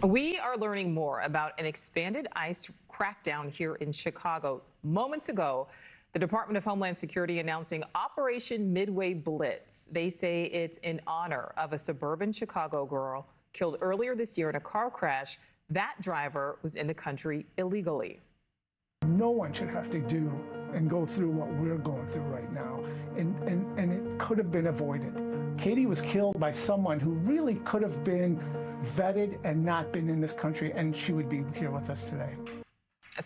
We are learning more about an expanded ICE crackdown here in Chicago. Moments ago, the Department of Homeland Security announcing Operation Midway Blitz. They say it's in honor of a suburban Chicago girl killed earlier this year in a car crash. That driver was in the country illegally. No one should have to do and go through what we're going through right now. And it could have been avoided. Katie was killed by someone who really could have been vetted and not been in this country, and she would be here with us today.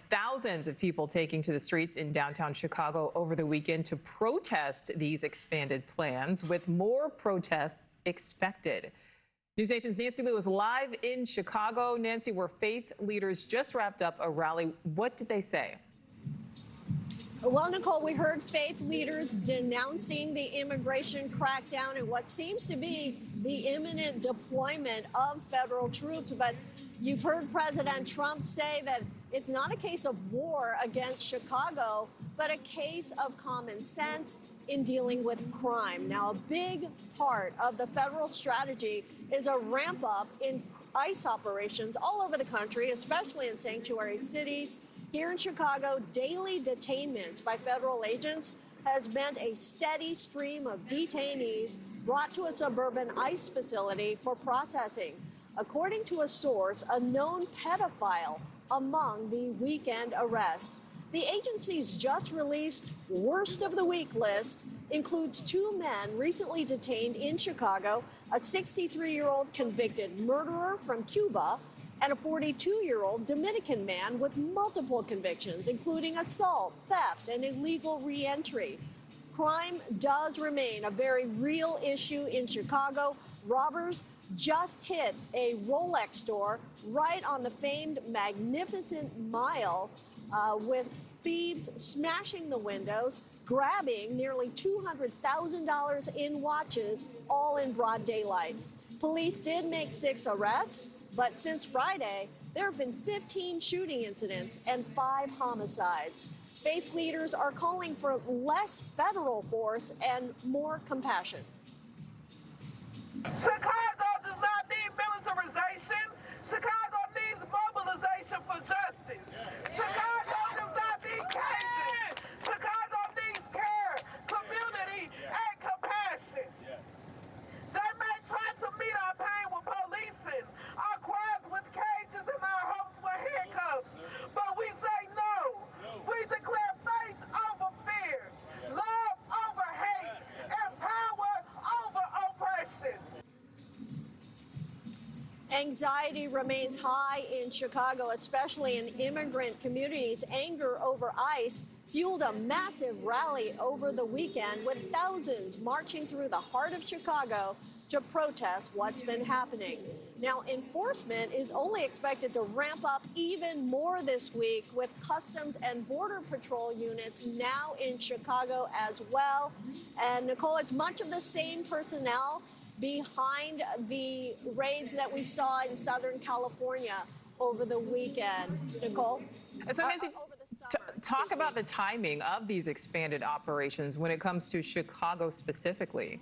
Thousands of people taking to the streets in downtown Chicago over the weekend to protest these expanded plans, with more protests expected. NewsNation's Nancy Liu is live in Chicago. Nancy, where faith leaders just wrapped up a rally. What did they say? Well, Nichole, we heard faith leaders denouncing the immigration crackdown and what seems to be the imminent deployment of federal troops. But you've heard President Trump say that it's not a case of war against Chicago, but a case of common sense in dealing with crime. Now, a big part of the federal strategy is a ramp up in ICE operations all over the country, especially in sanctuary cities. Here in Chicago, daily detainment by federal agents has meant a steady stream of detainees brought to a suburban ICE facility for processing. According to a source, a known pedophile among the weekend arrests. The agency's just released worst of the week list includes 2 men recently detained in Chicago, a 63-year-old convicted murderer from Cuba, and a 42-year-old Dominican man with multiple convictions, including assault, theft, and illegal re-entry. Crime does remain a very real issue in Chicago. Robbers just hit a Rolex store right on the famed Magnificent Mile, with thieves smashing the windows, grabbing nearly $200,000 in watches, all in broad daylight. Police did make 6 arrests, but since Friday, there have been 15 shooting incidents and 5 homicides. Faith leaders are calling for less federal force and more compassion. Chicago does not need militarization. Chicago needs mobilization for justice. Chicago does not need cages. Chicago needs care, community, and compassion. They may try to meet our pain with policing, our cries with cages, and our hopes with handcuffs. But we say no. We declare faith over fear, love over hate, and power over oppression. Anxiety remains high in Chicago, especially in immigrant communities. Anger over ICE fueled a massive rally over the weekend, with thousands marching through the heart of Chicago to protest what's been happening. Now, enforcement is only expected to ramp up even more this week, with Customs and Border Patrol units now in Chicago as well. And Nichole, it's much of the same personnel behind the raids that we saw in Southern California over the weekend. Nichole? So, Nancy, talk about the timing of these expanded operations when it comes to Chicago specifically.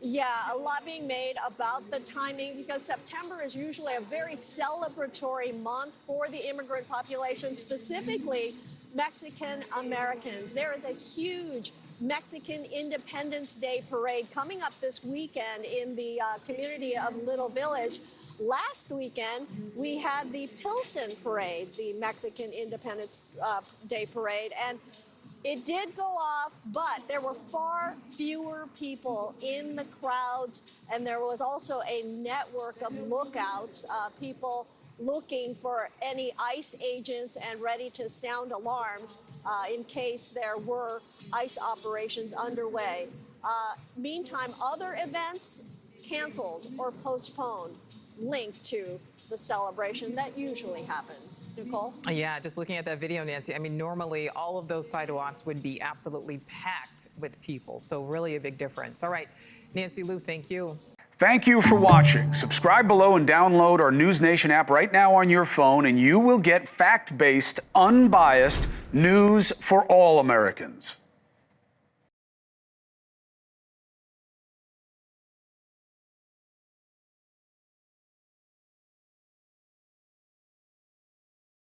Yeah, a lot being made about the timing, because September is usually a very celebratory month for the immigrant population, specifically Mexican Americans. There is a huge Mexican Independence Day parade coming up this weekend in the community of Little Village. Last weekend, we had the Pilsen Parade, the Mexican Independence Day parade, and it did go off, but there were far fewer people in the crowds, and there was also a network of lookouts, people looking for any ICE agents and ready to sound alarms in case there were ICE operations underway. Meantime, other events canceled or postponed linked to the celebration that usually happens. Nichole? Yeah, just looking at that video, Nancy, I mean, normally all of those sidewalks would be absolutely packed with people, so really a big difference. All right, Nancy Liu, thank you. Thank you for watching. Subscribe below and download our NewsNation app right now on your phone, and you will get fact-based, unbiased news for all Americans.